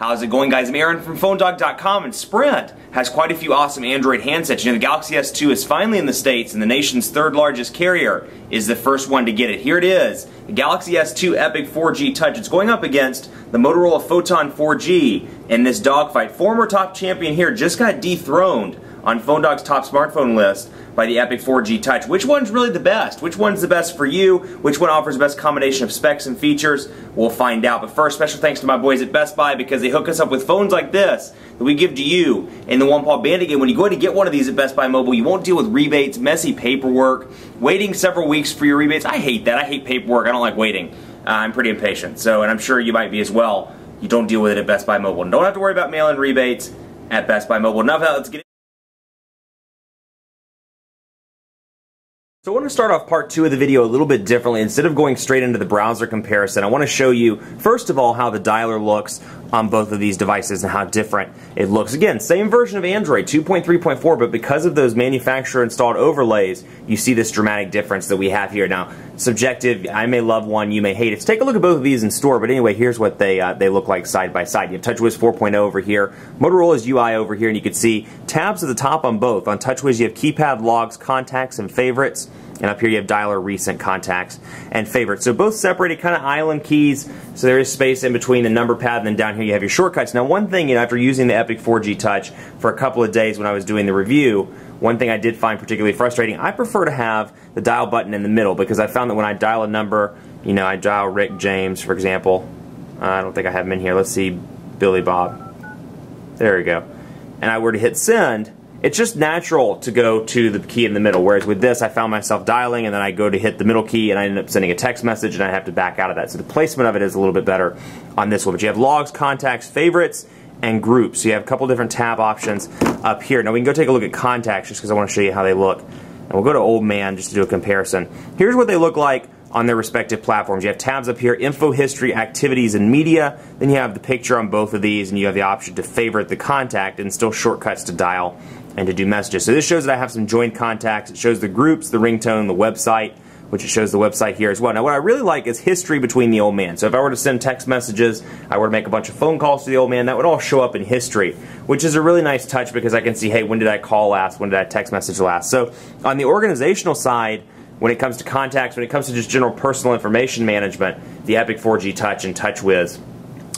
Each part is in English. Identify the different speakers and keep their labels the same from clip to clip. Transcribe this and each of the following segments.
Speaker 1: How's it going, guys? I'm Aaron from PhoneDog.com, and Sprint has quite a few awesome Android handsets. You know, the Galaxy S2 is finally in the States, and the nation's third largest carrier is the first one to get it. Here it is, the Galaxy S2 Epic 4G Touch. It's going up against the Motorola PHOTON 4G in this dogfight. Former top champion here just got dethroned on PhoneDog's top smartphone list by the Epic 4G Touch. Which one's really the best? Which one's the best for you? Which one offers the best combination of specs and features? We'll find out. But first, special thanks to my boys at Best Buy because they hook us up with phones like this that we give to you in the One Paw Bandit game. When you go ahead and get one of these at Best Buy Mobile, you won't deal with rebates, messy paperwork, waiting several weeks for your rebates. I hate that. I hate paperwork. I don't like waiting. I'm pretty impatient. And I'm sure you might be as well. You don't deal with it at Best Buy Mobile. And don't have to worry about mail-in rebates at Best Buy Mobile. Enough of that. Let's get So I want to start off part 2 of the video a little bit differently. Instead of going straight into the browser comparison, I want to show you, first of all, how the dialer looks on both of these devices and how different it looks. Again, same version of Android, 2.3.4, but because of those manufacturer-installed overlays, you see this dramatic difference that we have here. Now, subjective, I may love one, you may hate it. So take a look at both of these in store, but anyway, here's what they look like side by side. You have TouchWiz 4.0 over here, Motorola's UI over here, and you can see tabs at the top on both. On TouchWiz, you have keypad, logs, contacts, and favorites. And up here you have dialer, recent, contacts, and favorites. So both separated kind of island keys, so there is space in between the number pad, and then down here you have your shortcuts. Now one thing, after using the Epic 4G Touch for a couple of days when I was doing the review, one thing I did find particularly frustrating, I prefer to have the dial button in the middle because I found that when I dial a number, I dial Rick James, for example. I don't think I have him in here. Let's see, Billy Bob. There we go. And I were to hit send, it's just natural to go to the key in the middle, whereas with this I found myself dialing and then I go to hit the middle key and I end up sending a text message and I have to back out of that. So the placement of it is a little bit better on this one. But you have logs, contacts, favorites, and groups. So you have a couple different tab options up here. Now we can go take a look at contacts just because I want to show you how they look. And we'll go to Old Man just to do a comparison. Here's what they look like on their respective platforms. You have tabs up here, info, history, activities, and media. Then you have the picture on both of these, and you have the option to favorite the contact and still shortcuts to dial and to do messages. So this shows that I have some joined contacts. It shows the groups, the ringtone, the website, which it shows the website here as well. Now what I really like is history between the Old Man. So if I were to send text messages, I were to make a bunch of phone calls to the Old Man, that would all show up in history, which is a really nice touch because I can see, hey, when did I call last? When did I text message last? So on the organizational side, when it comes to contacts, when it comes to just general personal information management, the Epic 4G Touch and TouchWiz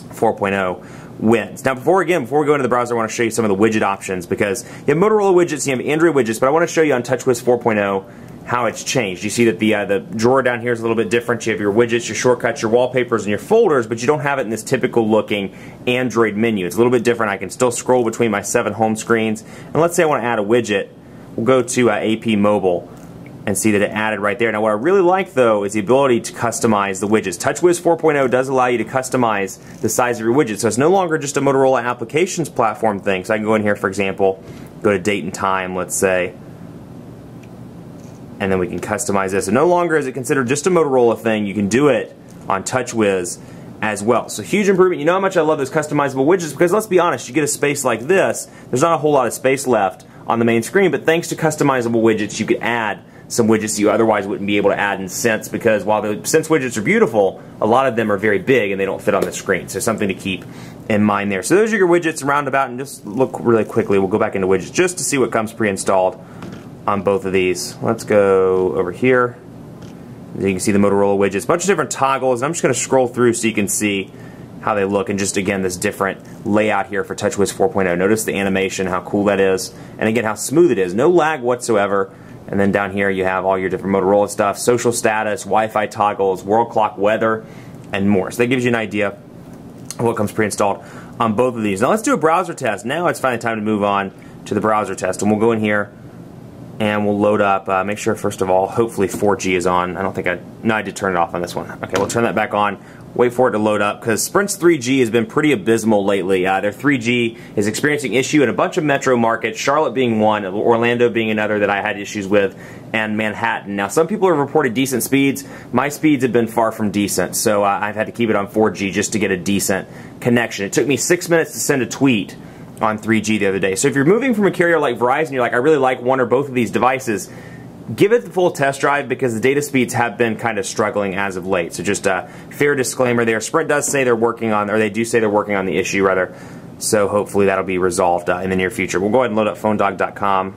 Speaker 1: 4.0 wins. Now before we go into the browser, I want to show you some of the widget options because you have Motorola widgets, you have Android widgets, but I want to show you on TouchWiz 4.0 how it's changed. You see that the drawer down here is a little bit different. You have your widgets, your shortcuts, your wallpapers, and your folders, but you don't have it in this typical looking Android menu. It's a little bit different. I can still scroll between my 7 home screens. And let's say I want to add a widget. We'll go to AP Mobile and see that it added right there. Now what I really like though is the ability to customize the widgets. TouchWiz 4.0 does allow you to customize the size of your widget, so it's no longer just a Motorola applications platform thing. So I can go in here, for example, go to date and time, let's say, and then we can customize this. And no longer is it considered just a Motorola thing, you can do it on TouchWiz as well. So huge improvement. You know how much I love those customizable widgets because let's be honest, you get a space like this, there's not a whole lot of space left on the main screen, but thanks to customizable widgets you could add some widgets you otherwise wouldn't be able to add in Sense because while the Sense widgets are beautiful, a lot of them are very big and they don't fit on the screen. So something to keep in mind there. So those are your widgets roundabout, and just look really quickly. We'll go back into widgets just to see what comes pre-installed on both of these. Let's go over here. You can see the Motorola widgets, a bunch of different toggles. I'm just going to scroll through so you can see how they look, and just again this different layout here for TouchWiz 4.0. Notice the animation, how cool that is, and again how smooth it is. No lag whatsoever. And then down here you have all your different Motorola stuff, social status, Wi-Fi toggles, world clock, weather, and more. So that gives you an idea of what comes pre-installed on both of these. Now let's do a browser test. Now it's finally time to move on to the browser test. And we'll go in here and we'll load up, make sure first of all, hopefully 4G is on. I did turn it off on this one. Okay, we'll turn that back on. Wait for it to load up because Sprint's 3G has been pretty abysmal lately. Their 3G is experiencing issue in a bunch of metro markets, Charlotte being one, Orlando being another that I had issues with, and Manhattan. Now some people have reported decent speeds. My speeds have been far from decent, so I've had to keep it on 4G just to get a decent connection. It took me 6 minutes to send a tweet on 3G the other day. So if you're moving from a carrier like Verizon, you're like, I really like one or both of these devices, give it the full test drive because the data speeds have been kind of struggling as of late. So just a fair disclaimer there. Sprint does say they're working on, or they do say they're working on the issue rather. So hopefully that'll be resolved in the near future. We'll go ahead and load up PhoneDog.com.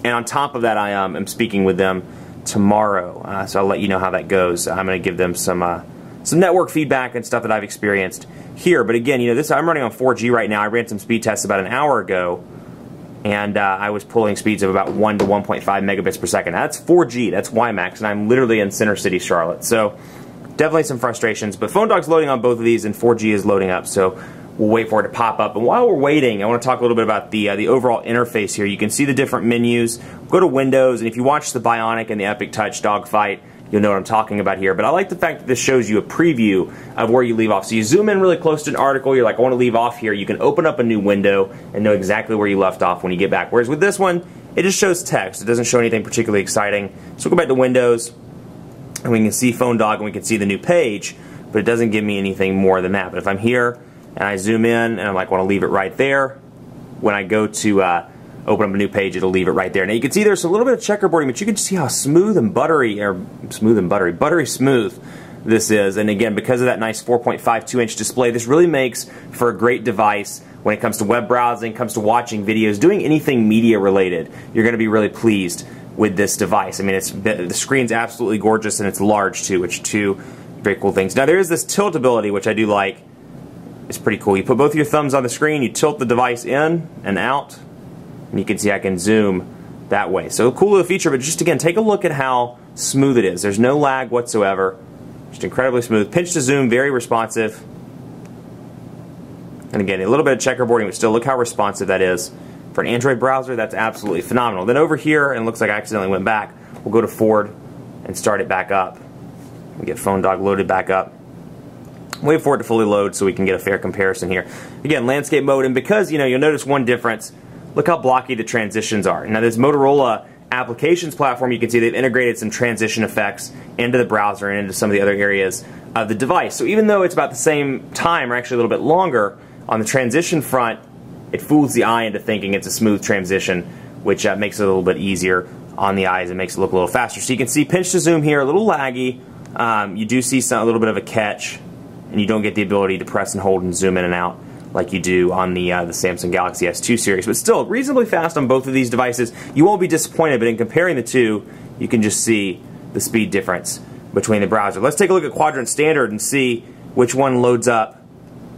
Speaker 1: And on top of that, I am speaking with them tomorrow. So I'll let you know how that goes. I'm going to give them some network feedback and stuff that I've experienced here. But again, you know, I'm running on 4G right now. I ran some speed tests about an hour ago, and I was pulling speeds of about 1 to 1.5 megabits per second. That's 4G, that's WiMAX, and I'm literally in Center City, Charlotte. So definitely some frustrations, but PhoneDog's loading on both of these, and 4G is loading up, so we'll wait for it to pop up. And while we're waiting, I want to talk a little bit about the overall interface here. You can see the different menus. Go to Windows, and if you watch the Bionic and the EpTouch Dogfight, you'll know what I'm talking about here. But I like the fact that this shows you a preview of where you leave off. So you zoom in really close to an article, you're like, I want to leave off here. You can open up a new window and know exactly where you left off when you get back. Whereas with this one, it just shows text. It doesn't show anything particularly exciting. So we'll go back to Windows, and we can see PhoneDog, and we can see the new page, but it doesn't give me anything more than that. But if I'm here, and I zoom in, and I'm like, I want to leave it right there, when I go to open up a new page, it'll leave it right there. Now you can see there's a little bit of checkerboarding, but you can see how smooth and buttery smooth this is. And again, because of that nice 4.52-inch display, this really makes for a great device when it comes to web browsing, comes to watching videos, doing anything media related. You're going to be really pleased with this device. I mean, the screen's absolutely gorgeous, and it's large too, which are two very cool things. Now there is this tilt ability, which I do like. It's pretty cool. You put both of your thumbs on the screen, you tilt the device in and out, and you can see I can zoom that way. So a cool little feature, but just again, take a look at how smooth it is. There's no lag whatsoever. Just incredibly smooth. Pinch to zoom, very responsive. And again, a little bit of checkerboarding, but still look how responsive that is. For an Android browser, that's absolutely phenomenal. Then over here, and it looks like I accidentally went back, we'll go to Ford and start it back up. And get PhoneDog loaded back up. Wait for it to fully load so we can get a fair comparison here. Again, landscape mode, and because, you know, you'll notice one difference. Look how blocky the transitions are. Now this Motorola applications platform, you can see they've integrated some transition effects into the browser and into some of the other areas of the device. So even though it's about the same time, or actually a little bit longer, on the transition front, it fools the eye into thinking it's a smooth transition, which makes it a little bit easier on the eyes and makes it look a little faster. So you can see pinch to zoom here, a little laggy. You do see a little bit of a catch, and you don't get the ability to press and hold and zoom in and out like you do on the Samsung Galaxy S2 series. But still, reasonably fast on both of these devices. You won't be disappointed, but in comparing the two, you can just see the speed difference between the browser. Let's take a look at Quadrant Standard and see which one loads up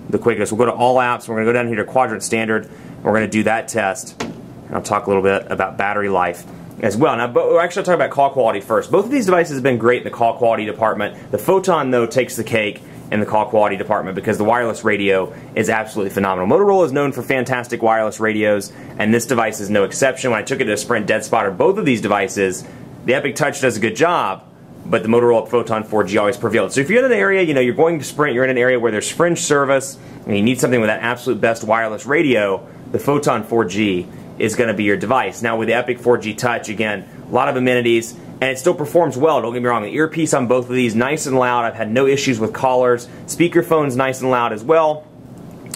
Speaker 1: the quickest. We'll go to All Apps, we're going to go down here to Quadrant Standard, and we're going to do that test. And I'll talk a little bit about battery life as well. Now, actually, I'll talk about call quality first. Both of these devices have been great in the call quality department. The Photon, though, takes the cake in the call quality department because the wireless radio is absolutely phenomenal. Motorola is known for fantastic wireless radios, and this device is no exception. When I took it to Sprint Dead Spotter, both of these devices, the EpTouch does a good job, but the Motorola Photon 4G always prevailed. So if you're in an area, you know, you're going to Sprint, you're in an area where there's fringe service, and you need something with that absolute best wireless radio, the Photon 4G is going to be your device. Now with the Epic 4G Touch, again, a lot of amenities, and it still performs well, don't get me wrong. The earpiece on both of these, nice and loud. I've had no issues with callers. Speakerphone's nice and loud as well.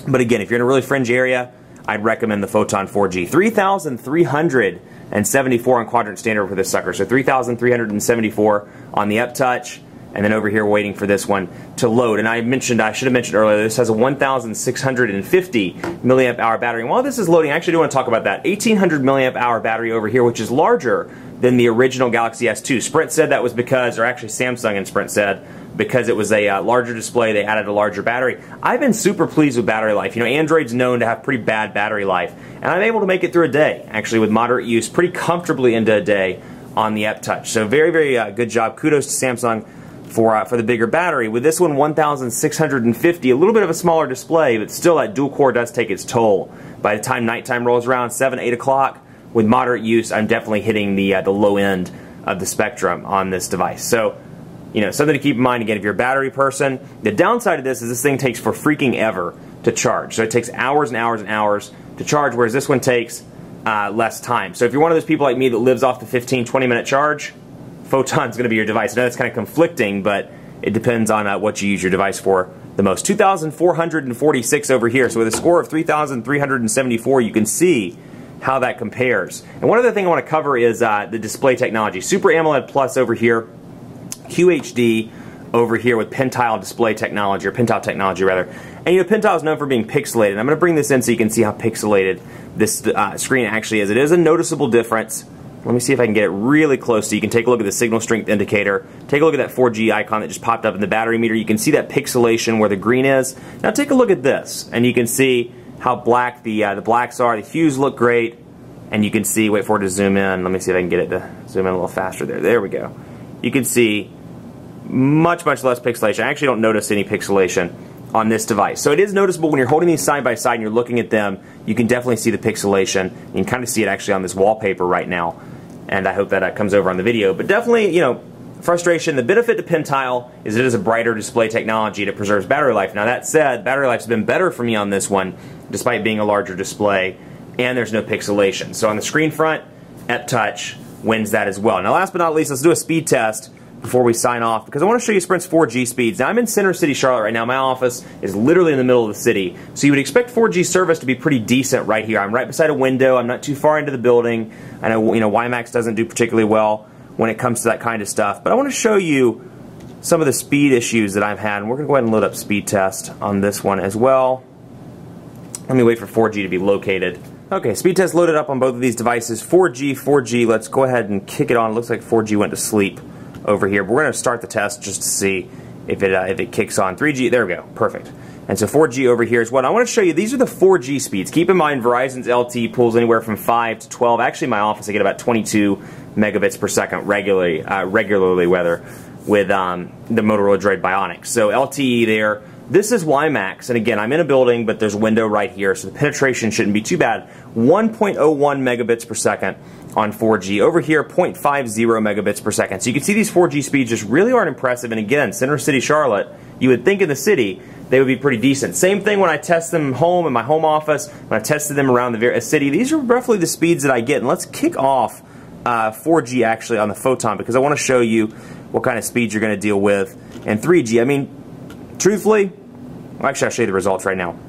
Speaker 1: But again, if you're in a really fringe area, I'd recommend the Photon 4G. 3,374 on Quadrant Standard for this sucker. So 3,374 on the EpTouch. And then over here waiting for this one to load. And I should have mentioned earlier, this has a 1,650 milliamp hour battery. And while this is loading, I actually do want to talk about that. 1,800 milliamp hour battery over here, which is larger than the original Galaxy S2. Sprint said that was because, or actually Samsung and Sprint said, because it was a larger display, they added a larger battery. I've been super pleased with battery life. You know, Android's known to have pretty bad battery life. And I'm able to make it through a day, actually with moderate use, pretty comfortably into a day on the EpTouch. So very, very good job. Kudos to Samsung for the bigger battery. With this one, 1,650, a little bit of a smaller display, but still that dual core does take its toll. By the time nighttime rolls around, 7, 8 o'clock, with moderate use, I'm definitely hitting the low end of the spectrum on this device. So, you know, something to keep in mind, again, if you're a battery person. The downside of this is this thing takes for freaking ever to charge. So it takes hours and hours and hours to charge, whereas this one takes less time. So if you're one of those people like me that lives off the 15, 20-minute charge, Photon's going to be your device. I know that's kind of conflicting, but it depends on what you use your device for the most. 2,446 over here. So with a score of 3,374, you can see how that compares. And one other thing I want to cover is the display technology. Super AMOLED Plus over here, QHD over here with Pentile display technology, or Pentile technology rather. And you know, Pentile is known for being pixelated. I'm going to bring this in so you can see how pixelated this screen actually is. It is a noticeable difference. Let me see if I can get it really close so you can take a look at the signal strength indicator. Take a look at that 4G icon that just popped up in the battery meter. You can see that pixelation where the green is. Now take a look at this, and you can see how black the blacks are. The hues look great, and you can see, wait for it to zoom in. Let me see if I can get it to zoom in a little faster there. There we go. You can see much less pixelation. I actually don't notice any pixelation on this device. So it is noticeable when you're holding these side by side and you're looking at them. You can definitely see the pixelation. You can kind of see it actually on this wallpaper right now. And I hope that comes over on the video. But definitely, you know, frustration. The benefit to Pentile is it is a brighter display technology that preserves battery life. Now that said, battery life's been better for me on this one, despite being a larger display, and there's no pixelation. So on the screen front, EpTouch wins that as well. Now last but not least, let's do a speed test before we sign off, because I want to show you Sprint's 4G speeds. Now I'm in Center City, Charlotte right now. My office is literally in the middle of the city, so you would expect 4G service to be pretty decent right here. I'm right beside a window. I'm not too far into the building. I know, you know, WiMAX doesn't do particularly well when it comes to that kind of stuff, but I want to show you some of the speed issues that I've had, and we're going to go ahead and load up speed test on this one as well. Let me wait for 4G to be located. Okay, speed test loaded up on both of these devices. 4G, let's go ahead and kick it on. It looks like 4G went to sleep over here, but we're going to start the test just to see if it kicks on. 3G, there we go, perfect. And so 4G over here is what I want to show you. These are the 4G speeds. Keep in mind Verizon's LTE pulls anywhere from 5 to 12. Actually, in my office I get about 22 megabits per second regularly whether with the Motorola Droid Bionic. So LTE there. This is WiMAX, and again, I'm in a building, but there's a window right here, so the penetration shouldn't be too bad. 1.01 megabits per second on 4G. Over here, 0.50 megabits per second. So you can see these 4G speeds just really aren't impressive, and again, Center City, Charlotte, you would think in the city they would be pretty decent. Same thing when I test them home in my home office, when I tested them around the city. These are roughly the speeds that I get, and let's kick off 4G actually on the Photon, because I want to show you what kind of speeds you're going to deal with. And 3G, I mean, truthfully, well, actually I'll show you the results right now.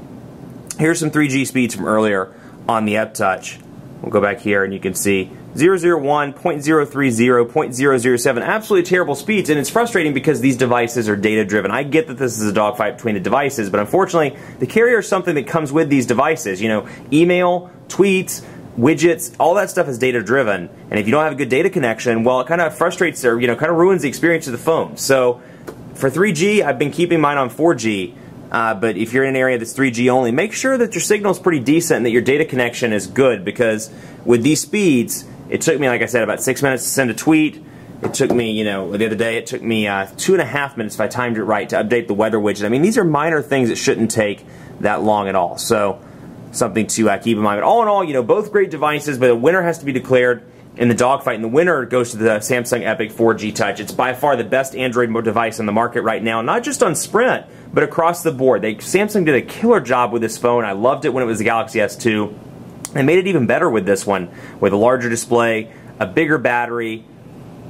Speaker 1: Here's some 3G speeds from earlier on the EpTouch. We'll go back here and you can see 001, 0.030, 0.007, absolutely terrible speeds, and it's frustrating because these devices are data driven. I get that this is a dogfight between the devices, but unfortunately the carrier is something that comes with these devices. You know, email, tweets, widgets, all that stuff is data driven, and if you don't have a good data connection, well, it kind of frustrates or, you know, kind of ruins the experience of the phone. So for 3G, I've been keeping mine on 4G, but if you're in an area that's 3G only, make sure that your signal is pretty decent and that your data connection is good, because with these speeds, it took me, like I said, about 6 minutes to send a tweet. It took me, you know, the other day, it took me 2.5 minutes if I timed it right to update the weather widget. I mean, these are minor things that shouldn't take that long at all. So something to keep in mind. But all in all, you know, both great devices, but a winner has to be declared in the dogfight, and the winner goes to the Samsung Epic 4G Touch. It's by far the best Android device on the market right now, not just on Sprint, but across the board. Samsung did a killer job with this phone. I loved it when it was the Galaxy S2. They made it even better with this one, with a larger display, a bigger battery,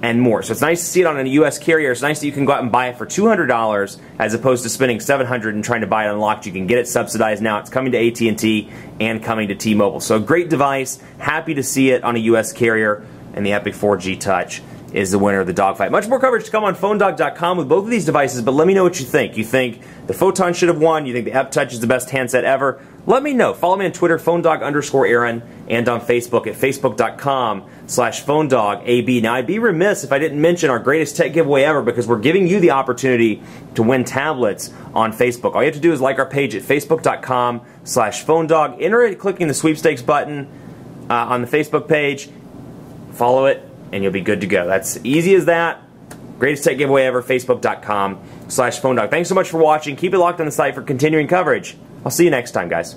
Speaker 1: and more. So it's nice to see it on a US carrier. It's nice that you can go out and buy it for $200 as opposed to spending $700 and trying to buy it unlocked. You can get it subsidized now. It's coming to AT&T and coming to T-Mobile. So a great device. Happy to see it on a US carrier, and the Epic 4G Touch is the winner of the dogfight. Much more coverage to come on PhoneDog.com with both of these devices, but let me know what you think. You think the Photon should have won? You think the EpTouch is the best handset ever? Let me know. Follow me on Twitter, PhoneDog_Aaron, and on Facebook at Facebook.com/PhoneDogAB. Now, I'd be remiss if I didn't mention our greatest tech giveaway ever, because we're giving you the opportunity to win tablets on Facebook. All you have to do is like our page at Facebook.com/PhoneDog. Enter it clicking the sweepstakes button on the Facebook page. Follow it, and you'll be good to go. That's easy as that. Greatest tech giveaway ever, Facebook.com/PhoneDog. Thanks so much for watching. Keep it locked on the site for continuing coverage. I'll see you next time, guys.